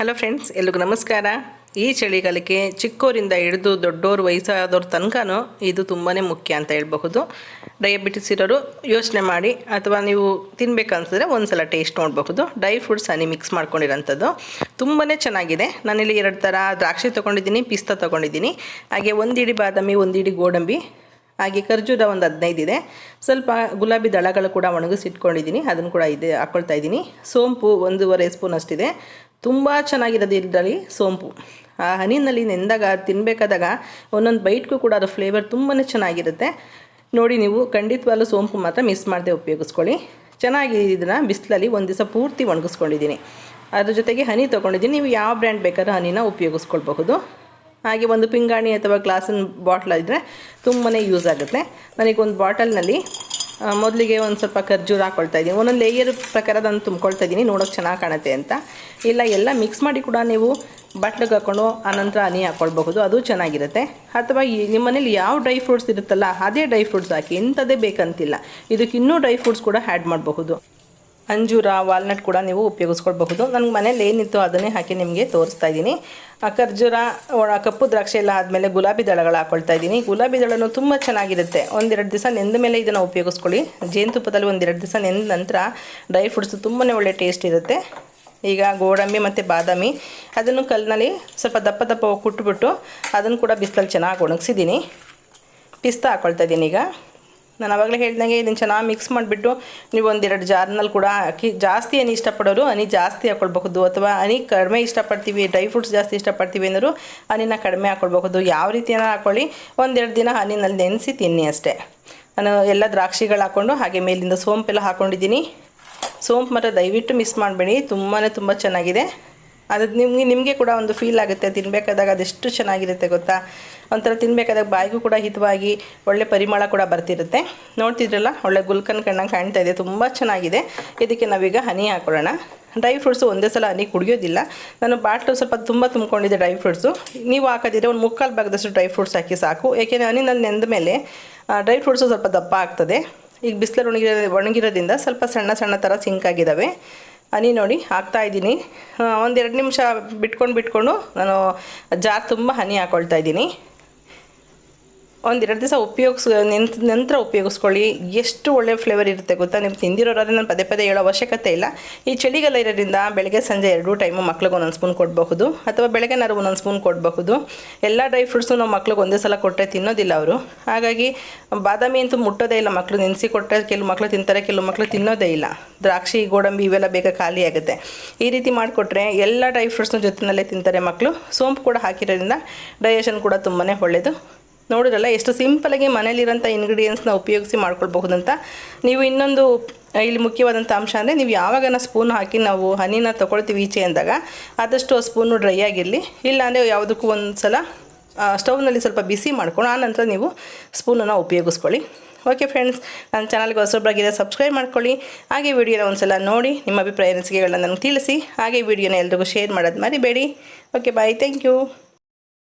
Hello friends, ಎಲ್ರಿಗೂ ನಮಸ್ಕಾರ. ಈ ಚಳಿಗಾಲಕ್ಕೆ ಚಿಕ್ಕವರಿಂದ ಹಿಡಿದು ದೊಡ್ಡೋರು ವಯಸ್ಸಾದವ್ರ ತನಕನೂ ಇದು ತುಂಬಾ ಮುಖ್ಯ ಅಂತ ಹೇಳ್ಬಹುದು. ಡಯಾಬಿಟಿಸ್ ಇರೋರು ಯೋಚನೆ ಮಾಡಿ, ಅಥವಾ ನೀವು ತಿನ್ಬೇಕನ್ಸಿದ್ರೆ ಒಂದು ಸಲ ಟೇಸ್ಟ್ ನೋಡಬಹುದು. ಡ್ರೈ ಫ್ರೂಟ್ಸ್ ಹನಿ ಮಿಕ್ಸ್ ಮಾಡ್ಕೊಂಡಿರೋಂಥದ್ದು ತುಂಬಾ ಚೆನ್ನಾಗಿದೆ. ನಾನಿಲ್ಲಿ 2 ಥರ ದ್ರಾಕ್ಷಿ ತೊಗೊಂಡಿದ್ದೀನಿ, ಪಿಸ್ತಾ ತೊಗೊಂಡಿದ್ದೀನಿ, ಹಾಗೆ 1 ಇಡಿ ಬಾದಾಮಿ, 1 ಇಡಿ ಗೋಡಂಬಿ, ಹಾಗೆ ಖರ್ಜೂರ ಒಂದು 15 ಇದೆ. ಸ್ವಲ್ಪ ಗುಲಾಬಿ ದಳಗಳು ಕೂಡ ಒಣಗಿಸಿಟ್ಕೊಂಡಿದ್ದೀನಿ, ಅದನ್ನು ಕೂಡ ಹಾಕ್ಕೊಳ್ತಾ ಇದ್ದೀನಿ. ಸೋಂಪು 1.5 ಸ್ಪೂನ್ ಅಷ್ಟಿದೆ. ತುಂಬ ಚೆನ್ನಾಗಿರೋದು ಇದರಲ್ಲಿ ಸೋಂಪು. ಆ ಹನಿನಲ್ಲಿ ನೆಂದಾಗ ತಿನ್ನಬೇಕಾದಾಗ ಒಂದೊಂದು ಬೈಟ್ಗೂ ಕೂಡ ಅದರ ಫ್ಲೇವರ್ ತುಂಬಾ ಚೆನ್ನಾಗಿರುತ್ತೆ. ನೋಡಿ, ನೀವು ಖಂಡಿತವಾಗ್ಲೂ ಸೋಂಪು ಮಾತ್ರ ಮಿಸ್ ಮಾಡದೆ ಉಪಯೋಗಿಸ್ಕೊಳ್ಳಿ. ಚೆನ್ನಾಗಿ ಇದನ್ನು ಬಿಸಿಲಲ್ಲಿ ಒಂದು ದಿವಸ ಪೂರ್ತಿ ಒಣಗಿಸ್ಕೊಂಡಿದ್ದೀನಿ. ಅದ್ರ ಜೊತೆಗೆ ಹನಿ ತೊಗೊಂಡಿದ್ದೀನಿ. ನೀವು ಯಾವ ಬ್ರ್ಯಾಂಡ್ ಬೇಕಾದ್ರೂ ಹನಿನ ಉಪಯೋಗಿಸ್ಕೊಳ್ಬಹುದು. ಹಾಗೆ ಒಂದು ಪಿಂಗಾಣಿ ಅಥವಾ ಗ್ಲಾಸಿನ ಬಾಟ್ಲ್ ಇದ್ದರೆ ತುಂಬಾ ಯೂಸ್ ಆಗುತ್ತೆ. ನನಗೊಂದು ಬಾಟಲ್ನಲ್ಲಿ ಮೊದಲಿಗೆ ಒಂದು ಸ್ವಲ್ಪ ಖರ್ಜೂರ ಹಾಕ್ಕೊಳ್ತಾ ಇದ್ದೀನಿ. ಒಂದೊಂದು ಲೇಯರ್ ಪ್ರಕಾರ ನಾನು ತುಂಬ್ಕೊಳ್ತಾ ಇದ್ದೀನಿ, ನೋಡೋಕ್ಕೆ ಚೆನ್ನಾಗಿ ಕಾಣುತ್ತೆ ಅಂತ. ಇಲ್ಲ, ಎಲ್ಲ ಮಿಕ್ಸ್ ಮಾಡಿ ಕೂಡ ನೀವು ಬಾಟ್ಲಿಗೆ ಹಾಕ್ಕೊಂಡು ಆನಂತರ ಹನಿ ಹಾಕ್ಕೊಳ್ಬಹುದು, ಅದು ಚೆನ್ನಾಗಿರುತ್ತೆ. ಅಥವಾ ನಿಮ್ಮ ಮನೇಲಿ ಯಾವ ಡ್ರೈ ಫ್ರೂಟ್ಸ್ ಇರುತ್ತಲ್ಲ ಅದೇ ಡ್ರೈ ಫ್ರೂಟ್ಸ್ ಹಾಕಿ, ಇಂಥದ್ದೇ ಬೇಕಂತಿಲ್ಲ. ಇದಕ್ಕೆ ಇನ್ನೂ ಡ್ರೈ ಫ್ರೂಟ್ಸ್ ಕೂಡ ಆ್ಯಡ್ ಮಾಡಬಹುದು. ಅಂಜೂರ, ವಾಲ್ನಟ್ ಕೂಡ ನೀವು ಉಪಯೋಗಿಸ್ಕೊಳ್ಬಹುದು. ನನಗೆ ಮನೇಲಿ ಏನಿತ್ತು ಅದನ್ನೇ ಹಾಕಿ ನಿಮಗೆ ತೋರಿಸ್ತಾ ಇದ್ದೀನಿ. ಖರ್ಜೂರ, ಕಪ್ಪು ದ್ರಾಕ್ಷಿ ಎಲ್ಲ ಆದಮೇಲೆ ಗುಲಾಬಿ ದಳಗಳು ಹಾಕ್ಕೊಳ್ತಾ ಇದ್ದೀನಿ. ಗುಲಾಬಿ ದಳನೂ ತುಂಬ ಚೆನ್ನಾಗಿರುತ್ತೆ. 1-2 ದಿವಸ ನೆಂದ ಮೇಲೆ ಇದನ್ನು ಉಪಯೋಗಿಸ್ಕೊಳ್ಳಿ. ಜೇನುತುಪ್ಪದಲ್ಲಿ 1-2 ದಿವಸ ನೆಂದ ನಂತರ ಡ್ರೈ ಫ್ರೂಟ್ಸ್ ತುಂಬಾ ಒಳ್ಳೆ ಟೇಸ್ಟ್ ಇರುತ್ತೆ. ಈಗ ಗೋಡಂಬಿ ಮತ್ತು ಬಾದಾಮಿ ಅದನ್ನು ಕಲ್ಲಿನಲ್ಲಿ ಸ್ವಲ್ಪ ದಪ್ಪ ಕುಟ್ಬಿಟ್ಟು ಅದನ್ನು ಕೂಡ ಬಿಸಿಲಲ್ಲಿ ಚೆನ್ನಾಗಿ ಒಣಗಿಸಿದ್ದೀನಿ. ಪಿಸ್ತಾ ಹಾಕ್ಕೊಳ್ತಾ ಇದ್ದೀನಿ. ಈಗ ನಾನು ಆವಾಗಲೇ ಹೇಳ್ದಂಗೆ ಇದನ್ನು ಚೆನ್ನಾಗಿ ಮಿಕ್ಸ್ ಮಾಡಿಬಿಟ್ಟು ನೀವು 1-2 ಜಾರ್ನಲ್ಲಿ ಕೂಡ ಹಾಕಿ, ಜಾಸ್ತಿ ಹನಿ ಇಷ್ಟಪಡೋರು ಹನಿ ಜಾಸ್ತಿ ಹಾಕ್ಕೊಳ್ಬಹುದು, ಅಥವಾ ಹನಿ ಕಡಿಮೆ ಇಷ್ಟಪಡ್ತೀವಿ, ಡ್ರೈ ಫ್ರೂಟ್ಸ್ ಜಾಸ್ತಿ ಇಷ್ಟಪಡ್ತೀವಿ ಅನ್ನೋರು ಹನಿನ ಕಡಿಮೆ ಹಾಕ್ಕೊಳ್ಬಹುದು. ಯಾವ ರೀತಿಯ ಹಾಕ್ಕೊಳ್ಳಿ, 1-2 ದಿನ ಹನಿನಲ್ಲಿ ನೆನೆಸಿ ತಿನ್ನಿ ಅಷ್ಟೇ. ನಾನು ಎಲ್ಲ ದ್ರಾಕ್ಷಿಗಳು ಹಾಕ್ಕೊಂಡು ಹಾಗೆ ಮೇಲಿಂದ ಸೋಂಪೆಲ್ಲ ಹಾಕ್ಕೊಂಡಿದ್ದೀನಿ. ಸೋಂಪು ಮಾತ್ರ ದಯವಿಟ್ಟು ಮಿಸ್ ಮಾಡಬೇಡಿ, ತುಂಬ ಚೆನ್ನಾಗಿದೆ. ಅದು ನಿಮಗೆ ಕೂಡ ಒಂದು ಫೀಲ್ ಆಗುತ್ತೆ ತಿನ್ನಬೇಕಾದಾಗ, ಅದೆಷ್ಟು ಚೆನ್ನಾಗಿರುತ್ತೆ ಗೊತ್ತಾ. ಒಂಥರ ತಿನ್ನಬೇಕಾದಾಗ ಬಾಯಿಗೂ ಕೂಡ ಹಿತವಾಗಿ ಒಳ್ಳೆ ಪರಿಮಳ ಕೂಡ ಬರ್ತಿರುತ್ತೆ. ನೋಡ್ತಿದ್ರಲ್ಲ, ಒಳ್ಳೆ ಗುಲ್ಕನ್ ಕಣ್ಣಂಗೆ ಕಾಣ್ತಾ ಇದೆ, ತುಂಬ ಚೆನ್ನಾಗಿದೆ. ಇದಕ್ಕೆ ನಾವೀಗ ಹನಿ ಹಾಕೊಳ್ಳೋಣ. ಡ್ರೈ ಫ್ರೂಟ್ಸು ಒಂದೇ ಸಲ ಹನಿ ಕುಡಿಯೋದಿಲ್ಲ. ನಾನು ಬಾಟ್ಲು ಸ್ವಲ್ಪ ತುಂಬ ತುಂಬಿಕೊಂಡಿದ್ದೆ ಡ್ರೈ ಫ್ರೂಟ್ಸು. ನೀವು ಹಾಕೋದಿದ್ರೆ ಒಂದು 3/4 ಭಾಗದಷ್ಟು ಡ್ರೈ ಫ್ರೂಟ್ಸ್ ಹಾಕಿ ಸಾಕು. ಏಕೆಂದರೆ ಹನಿನಲ್ಲಿ ನೆಂದ ಮೇಲೆ ಡ್ರೈ ಫ್ರೂಟ್ಸು ಸ್ವಲ್ಪ ದಪ್ಪ ಆಗ್ತದೆ. ಈಗ ಬಿಸಿಲಲ್ಲಿ ಒಣಗಿರೋದ್ರಿಂದ ಸ್ವಲ್ಪ ಸಣ್ಣ ಥರ ಸಿಂಕ್ ಆಗಿದ್ದಾವೆ. ಹನಿ ನೋಡಿ ಹಾಕ್ತಾ ಇದ್ದೀನಿ. 1-2 ನಿಮಿಷ ಬಿಟ್ಕೊಂಡು ನಾನು ಜಾರ್ ತುಂಬ ಹನಿ ಹಾಕ್ಕೊಳ್ತಾ ಇದ್ದೀನಿ. 1-2 ದಿವಸ ನಂತರ ಉಪಯೋಗಿಸ್ಕೊಳ್ಳಿ. ಎಷ್ಟು ಒಳ್ಳೆ ಫ್ಲೇವರ್ ಇರುತ್ತೆ ಗೊತ್ತಾ. ನೀವು ತಿಂದಿರೋರಾದ್ರೆ ನಾನು ಪದೇ ಹೇಳೋ ಅವಶ್ಯಕತೆ ಇಲ್ಲ. ಈ ಚಳಿಗಾಲ ಇರೋದ್ರಿಂದ ಬೆಳಗ್ಗೆ ಸಂಜೆ 2 ಟೈಮು ಮಕ್ಳಿಗೆ 1 ಸ್ಪೂನ್ ಕೊಡಬಹುದು, ಅಥವಾ ಬೆಳಗ್ಗೆ 1 ಸ್ಪೂನ್ ಕೊಡಬಹುದು. ಎಲ್ಲ ಡ್ರೈ ಫ್ರೂಟ್ಸು ನಾವು ಮಕ್ಳಿಗೆ ಒಂದೇ ಸಲ ಕೊಟ್ಟರೆ ತಿನ್ನೋದಿಲ್ಲ ಅವರು. ಹಾಗಾಗಿ ಬಾದಾಮಿ ಅಂತೂ ಮುಟ್ಟೋದೇ ಇಲ್ಲ. ಮಕ್ಕಳು ನೆನೆಸಿ ಕೊಟ್ಟರೆ ಕೆಲವು ಮಕ್ಕಳು ತಿಂತಾರೆ, ಕೆಲವು ಮಕ್ಕಳು ತಿನ್ನೋದೇ ಇಲ್ಲ. ದ್ರಾಕ್ಷಿ, ಗೋಡಂಬಿ ಇವೆಲ್ಲ ಬೇಗ ಖಾಲಿ ಆಗುತ್ತೆ. ಈ ರೀತಿ ಮಾಡಿಕೊಟ್ರೆ ಎಲ್ಲ ಡ್ರೈ ಫ್ರೂಟ್ಸ್ನ ಜೊತೆಯಲ್ಲೇ ತಿಂತಾರೆ ಮಕ್ಕಳು. ಸೋಂಪು ಕೂಡ ಹಾಕಿರೋದ್ರಿಂದ ಡೈಜೆಷನ್ ಕೂಡ ತುಂಬಾ ಒಳ್ಳೆಯದು. ನೋಡಿದ್ರಲ್ಲ ಎಷ್ಟು ಸಿಂಪಲಾಗಿ ಮನೇಲಿರೋಂಥ ಇಂಗ್ರೀಡಿಯೆಂಟ್ಸ್ನ ಉಪಯೋಗಿಸಿ ಮಾಡ್ಕೊಳ್ಬಹುದಂತ. ನೀವು ಇನ್ನೊಂದು ಇಲ್ಲಿ ಮುಖ್ಯವಾದಂಥ ಅಂಶ ಅಂದರೆ, ನೀವು ಯಾವಾಗ ಸ್ಪೂನ್ ಹಾಕಿ ನಾವು ಹನಿನ ತೊಗೊಳ್ತೀವಿ ಈಚೆ ಅಂದಾಗ ಆದಷ್ಟು ಆ ಸ್ಪೂನು ಡ್ರೈ ಆಗಿರಲಿ. ಇಲ್ಲಾಂದರೆ ಯಾವುದಕ್ಕೂ ಒಂದು ಸಲ ಸ್ಟವ್ನಲ್ಲಿ ಸ್ವಲ್ಪ ಬಿಸಿ ಮಾಡ್ಕೊಂಡು ಆನಂತರ ನೀವು ಸ್ಪೂನನ್ನು ಉಪಯೋಗಿಸ್ಕೊಳ್ಳಿ. ಓಕೆ ಫ್ರೆಂಡ್ಸ್, ನನ್ನ ಚಾನಲ್ಗೆ ಹೊಸಬ್ರಾಗಿದೆ ಸಬ್ಸ್ಕ್ರೈಬ್ ಮಾಡ್ಕೊಳ್ಳಿ. ಹಾಗೆ ವಿಡಿಯೋನ ಒಂದು ಸಲ ನೋಡಿ ನಿಮ್ಮ ಅಭಿಪ್ರಾಯ ಅನಿಸಿಕೆಗಳನ್ನ ನನಗೆ ತಿಳಿಸಿ. ಹಾಗೆ ವಿಡಿಯೋನ ಎಲ್ರಿಗೂ ಶೇರ್ ಮಾಡೋದು ಮರಿಬೇಡಿ. Okay, bye, thank you.